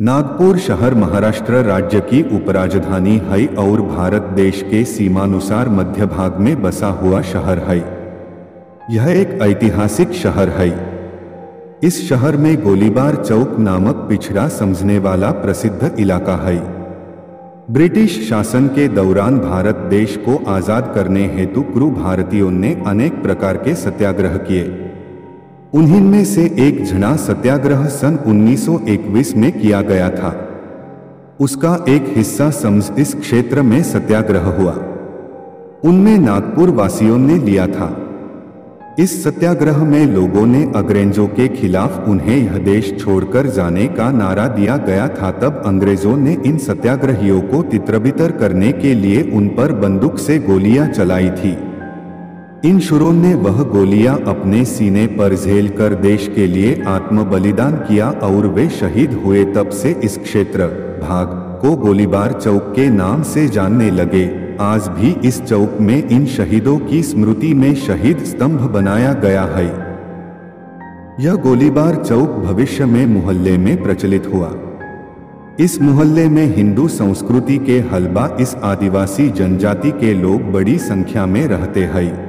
नागपुर शहर महाराष्ट्र राज्य की उपराजधानी है और भारत देश के सीमानुसार मध्य भाग में बसा हुआ शहर है। यह एक ऐतिहासिक शहर है। इस शहर में गोलीबार चौक नामक पिछड़ा समझने वाला प्रसिद्ध इलाका है। ब्रिटिश शासन के दौरान भारत देश को आजाद करने हेतु क्रू भारतीयों ने अनेक प्रकार के सत्याग्रह किए। उन्हीं से एक झंडा सत्याग्रह सन 1921 में किया गया था। उसका एक हिस्सा समझ इस क्षेत्र में सत्याग्रह हुआ। उनमें नागपुर वासियों ने लिया था। इस सत्याग्रह में लोगों ने अंग्रेजों के खिलाफ उन्हें यह देश छोड़कर जाने का नारा दिया गया था। तब अंग्रेजों ने इन सत्याग्रहियों को तितरबितर करने के लिए उन पर बंदूक से गोलियां चलाई थी। इन शूरों ने वह गोलियां अपने सीने पर झेल कर देश के लिए आत्म बलिदान किया और वे शहीद हुए। तब से इस क्षेत्र भाग को गोलीबार चौक के नाम से जानने लगे। आज भी इस चौक में इन शहीदों की स्मृति में शहीद स्तंभ बनाया गया है। यह गोलीबार चौक भविष्य में मोहल्ले में प्रचलित हुआ। इस मोहल्ले में हिंदू संस्कृति के हलबा इस आदिवासी जनजाति के लोग बड़ी संख्या में रहते हैं।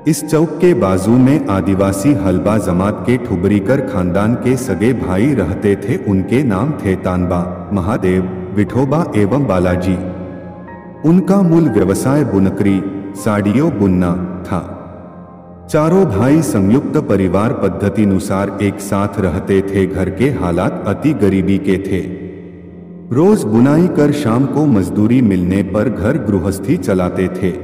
इस चौक के बाजू में आदिवासी हलबा जमात के ठुबरीकर खानदान के सगे भाई रहते थे। उनके नाम थे तानबा, महादेव, विठोबा एवं बालाजी। उनका मूल व्यवसाय बुनकरी, साड़ियों बुनना था। चारों भाई संयुक्त परिवार पद्धतिनुसार एक साथ रहते थे। घर के हालात अति गरीबी के थे। रोज बुनाई कर शाम को मजदूरी मिलने पर घर गृहस्थी चलाते थे।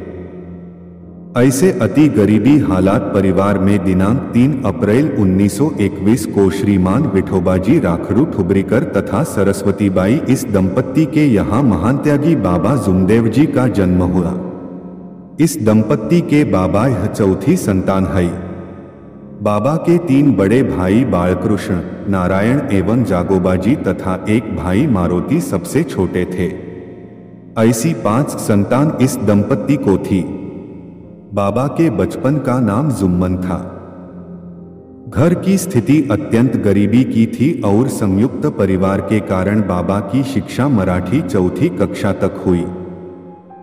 ऐसे अति गरीबी हालात परिवार में दिनांक 3 अप्रैल 1921 को श्रीमान विठोबाजी राखरू ठुबरीकर तथा सरस्वतीबाई इस दंपत्ति के यहाँ महान त्यागी बाबा जुमदेव जी का जन्म हुआ। इस दंपत्ति के बाबा यह चौथी संतान है। बाबा के 3 बड़े भाई बालकृष्ण, नारायण एवं जागोबाजी तथा एक भाई मारुति सबसे छोटे थे। ऐसी 5 संतान इस दंपत्ति को थी। बाबा के बचपन का नाम जुम्मन था। घर की स्थिति अत्यंत गरीबी की थी और संयुक्त परिवार के कारण बाबा की शिक्षा मराठी चौथी कक्षा तक हुई।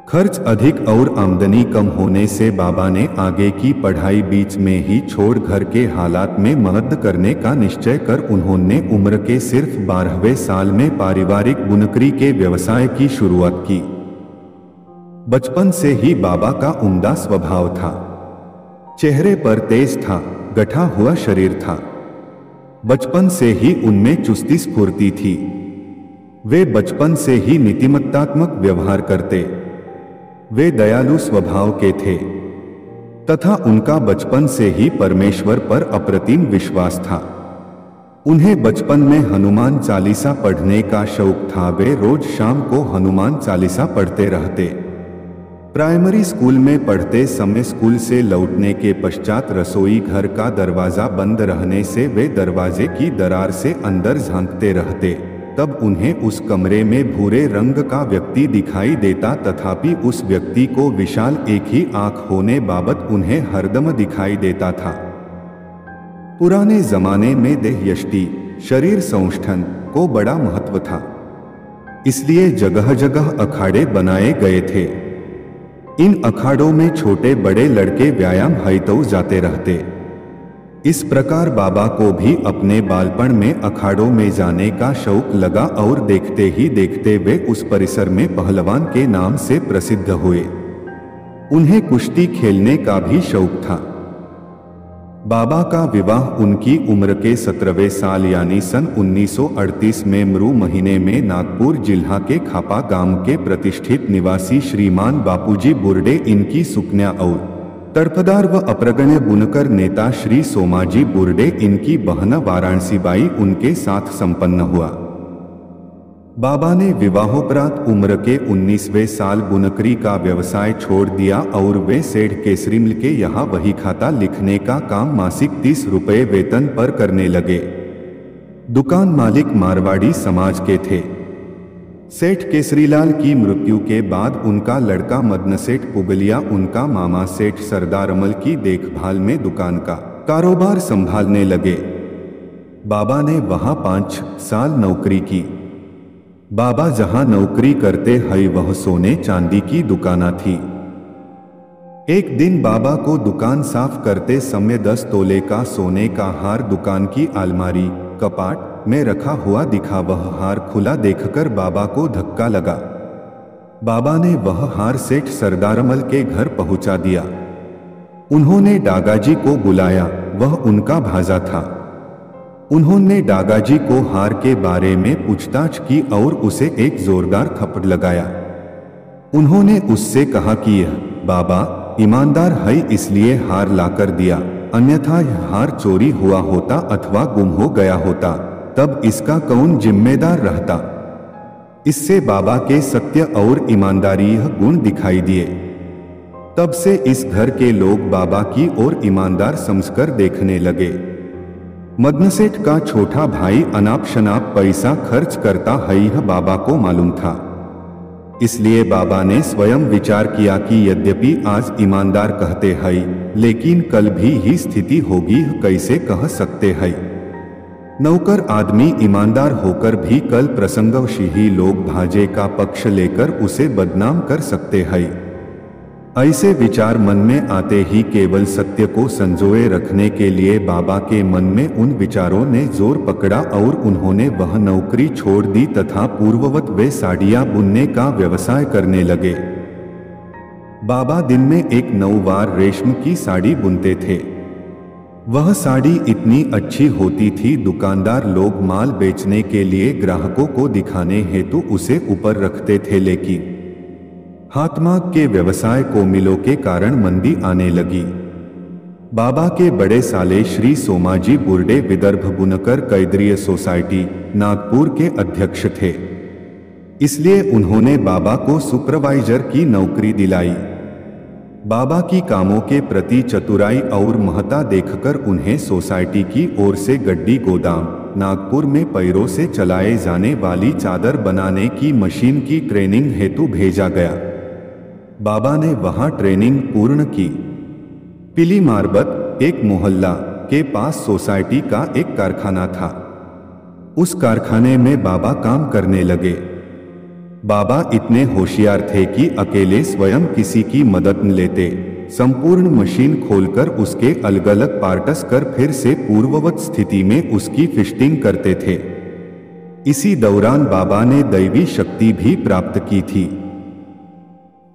खर्च अधिक और आमदनी कम होने से बाबा ने आगे की पढ़ाई बीच में ही छोड़ घर के हालात में मदद करने का निश्चय कर उन्होंने उम्र के सिर्फ 12वें साल में पारिवारिक बुनकरी के व्यवसाय की शुरुआत की। बचपन से ही बाबा का उम्दा स्वभाव था। चेहरे पर तेज था, गठा हुआ शरीर था। बचपन से ही उनमें चुस्ती स्फूर्ति थी। वे बचपन से ही नीतिमत्तात्मक व्यवहार करते। वे दयालु स्वभाव के थे तथा उनका बचपन से ही परमेश्वर पर अप्रतिम विश्वास था। उन्हें बचपन में हनुमान चालीसा पढ़ने का शौक था। वे रोज शाम को हनुमान चालीसा पढ़ते रहते। प्राइमरी स्कूल में पढ़ते समय स्कूल से लौटने के पश्चात रसोई घर का दरवाजा बंद रहने से वे दरवाजे की दरार से अंदर झांकते रहते। तब उन्हें उस कमरे में भूरे रंग का व्यक्ति दिखाई देता। तथापि उस व्यक्ति को विशाल एक ही आंख होने बाबत उन्हें हरदम दिखाई देता था। पुराने जमाने में देह यष्टि, शरीर सौष्ठन को बड़ा महत्व था। इसलिए जगह जगह अखाड़े बनाए गए थे। इन अखाड़ों में छोटे बड़े लड़के व्यायाम हेतु जाते रहते। इस प्रकार बाबा को भी अपने बालपन में अखाड़ों में जाने का शौक लगा और देखते ही देखते वे उस परिसर में पहलवान के नाम से प्रसिद्ध हुए। उन्हें कुश्ती खेलने का भी शौक था। बाबा का विवाह उनकी उम्र के 17वें साल यानी सन 1938 में मरू महीने में नागपुर जिला के खापा गांव के प्रतिष्ठित निवासी श्रीमान बापूजी बुर्डे इनकी सुकन्या और तड़फदार व अप्रगण्य बुनकर नेता श्री सोमाजी बुर्डे इनकी बहन वाराणसीबाई उनके साथ संपन्न हुआ। बाबा ने विवाहोपरांत उम्र के 19वें साल बुनकरी का व्यवसाय छोड़ दिया और वे सेठ केसरीमल के यहाँ वही खाता लिखने का काम मासिक 30 रुपये वेतन पर करने लगे। दुकान मालिक मारवाड़ी समाज के थे। सेठ केसरीलाल की मृत्यु के बाद उनका लड़का मदन सेठ पुगलिया उनका मामा सेठ सरदार अमल की देखभाल में दुकान का कारोबार संभालने लगे। बाबा ने वहां 5 साल नौकरी की। बाबा जहां नौकरी करते हई वह सोने चांदी की दुकाना थी। एक दिन बाबा को दुकान साफ करते समय 10 तोले का सोने का हार दुकान की अलमारी कपाट में रखा हुआ दिखा। वह हार खुला देखकर बाबा को धक्का लगा। बाबा ने वह हार सेठ सरदारमल के घर पहुंचा दिया। उन्होंने डागाजी को बुलाया, वह उनका भांजा था। उन्होंने डागाजी को हार के बारे में पूछताछ की और उसे एक जोरदार थप्पड़ लगाया। उन्होंने उससे कहा कि यह बाबा ईमानदार है इसलिए हार लाकर दिया, अन्यथा यह हार चोरी हुआ होता अथवा गुम हो गया होता, तब इसका कौन जिम्मेदार रहता। इससे बाबा के सत्य और ईमानदारी यह गुण दिखाई दिए। तब से इस घर के लोग बाबा की ओर ईमानदार समझकर देखने लगे। मदनसेठ का छोटा भाई अनाप शनाप पैसा खर्च करता है यह बाबा को मालूम था। इसलिए बाबा ने स्वयं विचार किया कि यद्यपि आज ईमानदार कहते हैं, लेकिन कल भी ही स्थिति होगी कैसे कह सकते हैं। नौकर आदमी ईमानदार होकर भी कल प्रसंगवश ही लोग भाजे का पक्ष लेकर उसे बदनाम कर सकते हैं। ऐसे विचार मन में आते ही केवल सत्य को संजोए रखने के लिए बाबा के मन में उन विचारों ने जोर पकड़ा और उन्होंने वह नौकरी छोड़ दी तथा पूर्ववत वे साड़ियां बुनने का व्यवसाय करने लगे। बाबा दिन में एक 9 बार रेशम की साड़ी बुनते थे। वह साड़ी इतनी अच्छी होती थी, दुकानदार लोग माल बेचने के लिए ग्राहकों को दिखाने हेतु उसे ऊपर रखते थे, लेकिन हाथमाग के व्यवसाय को मिलों के कारण मंदी आने लगी। बाबा के बड़े साले श्री सोमाजी बुर्डे विदर्भ बुनकर कैदरीय सोसाइटी नागपुर के अध्यक्ष थे। इसलिए उन्होंने बाबा को सुपरवाइजर की नौकरी दिलाई। बाबा की कामों के प्रति चतुराई और महत्ता देखकर उन्हें सोसाइटी की ओर से गड्डी गोदाम नागपुर में पैरों से चलाए जाने वाली चादर बनाने की मशीन की ट्रेनिंग हेतु भेजा गया। बाबा ने वहां ट्रेनिंग पूर्ण की। पिली मार्बत एक मोहल्ला के पास सोसाइटी का एक कारखाना था। उस कारखाने में बाबा काम करने लगे। बाबा इतने होशियार थे कि अकेले स्वयं किसी की मदद न लेते, संपूर्ण मशीन खोलकर उसके अलग अलग पार्ट्स कर फिर से पूर्ववत स्थिति में उसकी फिस्टिंग करते थे। इसी दौरान बाबा ने दैवी शक्ति भी प्राप्त की थी।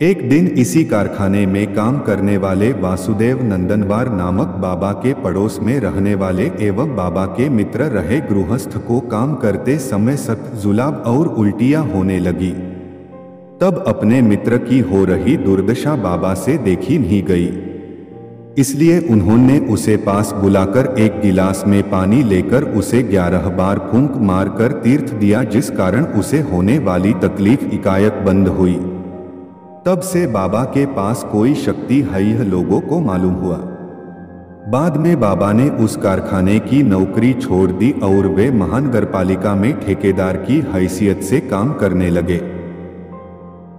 एक दिन इसी कारखाने में काम करने वाले वासुदेव नंदनवार नामक बाबा के पड़ोस में रहने वाले एवं बाबा के मित्र रहे गृहस्थ को काम करते समय सख्त जुलाब और उल्टियां होने लगी। तब अपने मित्र की हो रही दुर्दशा बाबा से देखी नहीं गई, इसलिए उन्होंने उसे पास बुलाकर एक गिलास में पानी लेकर उसे 11 बार फूंक मारकर तीर्थ दिया, जिस कारण उसे होने वाली तकलीफ एकाएक बंद हुई। तब से बाबा के पास कोई शक्ति है यह लोगों को मालूम हुआ। बाद में बाबा ने उस कारखाने की नौकरी छोड़ दी और वे महानगरपालिका में ठेकेदार की हैसियत से काम करने लगे।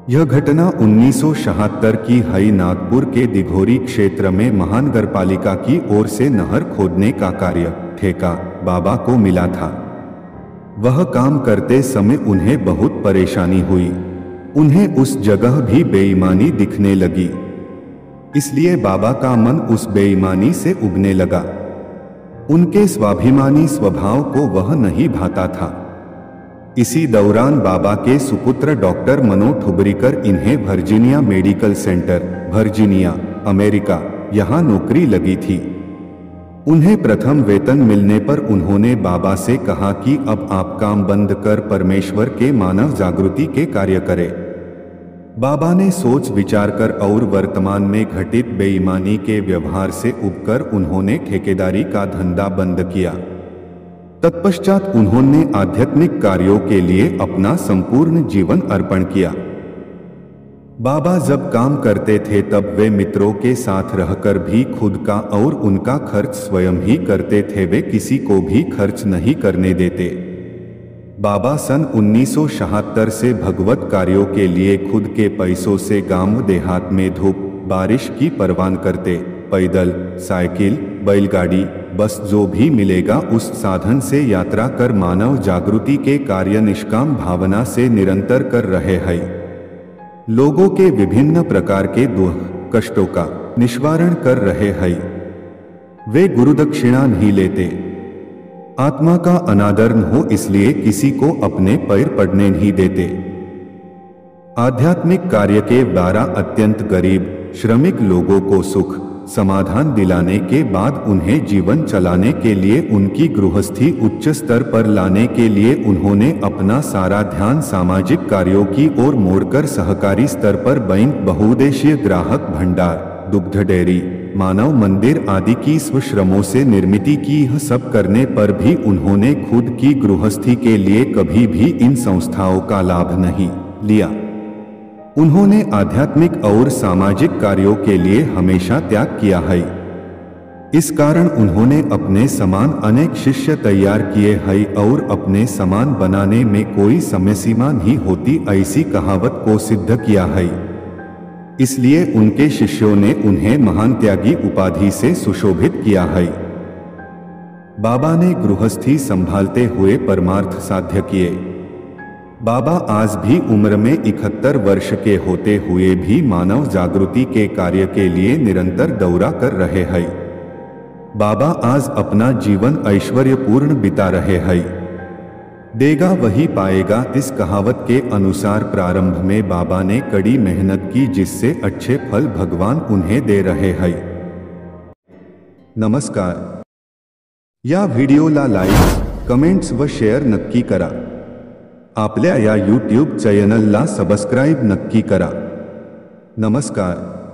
यह घटना 1976 की है। नागपुर के दिघोरी क्षेत्र में महानगरपालिका की ओर से नहर खोदने का कार्य ठेका बाबा को मिला था। वह काम करते समय उन्हें बहुत परेशानी हुई। उन्हें उस जगह भी बेईमानी दिखने लगी, इसलिए बाबा का मन उस बेईमानी से उगने लगा। उनके स्वाभिमानी स्वभाव को वह नहीं भाता था। इसी दौरान बाबा के सुपुत्र डॉक्टर मनो ठुबरीकर इन्हें Virginia medical centre, Virginia, America, यहाँ नौकरी लगी थी। उन्हें प्रथम वेतन मिलने पर उन्होंने बाबा से कहा कि अब आप काम बंद कर परमेश्वर के मानव जागृति के कार्य करें। बाबा ने सोच विचार कर और वर्तमान में घटित बेईमानी के व्यवहार से उबकर उन्होंने ठेकेदारी का धंधा बंद किया। तत्पश्चात उन्होंने आध्यात्मिक कार्यों के लिए अपना संपूर्ण जीवन अर्पण किया। बाबा जब काम करते थे तब वे मित्रों के साथ रहकर भी खुद का और उनका खर्च स्वयं ही करते थे। वे किसी को भी खर्च नहीं करने देते। बाबा सन 1976 से भगवत कार्यों के लिए खुद के पैसों से गांव देहात में धूप बारिश की परवान करते पैदल, साइकिल, बैलगाड़ी, बस जो भी मिलेगा उस साधन से यात्रा कर मानव जागृति के कार्य निष्काम भावना से निरंतर कर रहे हैं। लोगों के विभिन्न प्रकार के दुख कष्टों का निवारण कर रहे हैं। वे गुरुदक्षिणा नहीं लेते। आत्मा का अनादर न हो इसलिए किसी को अपने पैर पड़ने नहीं देते। आध्यात्मिक कार्य के द्वारा अत्यंत गरीब श्रमिक लोगों को सुख समाधान दिलाने के बाद उन्हें जीवन चलाने के लिए उनकी गृहस्थी उच्च स्तर पर लाने के लिए उन्होंने अपना सारा ध्यान सामाजिक कार्यों की ओर मोड़कर सहकारी स्तर पर बैंक बहुउद्देशीय ग्राहक भंडार दुग्ध डेयरी मानव मंदिर आदि की स्वश्रमों से निर्मित की। यह सब करने पर भी उन्होंने खुद की गृहस्थी के लिए कभी भी इन संस्थाओं का लाभ नहीं लिया। उन्होंने आध्यात्मिक और सामाजिक कार्यों के लिए हमेशा त्याग किया है। इस कारण उन्होंने अपने समान अनेक शिष्य तैयार किए हैं और अपने समान बनाने में कोई समय सीमा नहीं होती ऐसी कहावत को सिद्ध किया है। इसलिए उनके शिष्यों ने उन्हें महान त्यागी उपाधि से सुशोभित किया है। बाबा ने गृहस्थी संभालते हुए परमार्थ साध्य किए। बाबा आज भी उम्र में 71 वर्ष के होते हुए भी मानव जागृति के कार्य के लिए निरंतर दौरा कर रहे हैं। बाबा आज अपना जीवन ऐश्वर्यपूर्ण बिता रहे हैं। देगा वही पाएगा इस कहावत के अनुसार प्रारंभ में बाबा ने कड़ी मेहनत की जिससे अच्छे फल भगवान उन्हें दे रहे हैं। नमस्कार। या व्हिडिओला लाईक कमेंट्स व शेअर नक्की करा। आपल्या या यूट्यूब चॅनलला सबस्क्राईब नक्की करा। नमस्कार।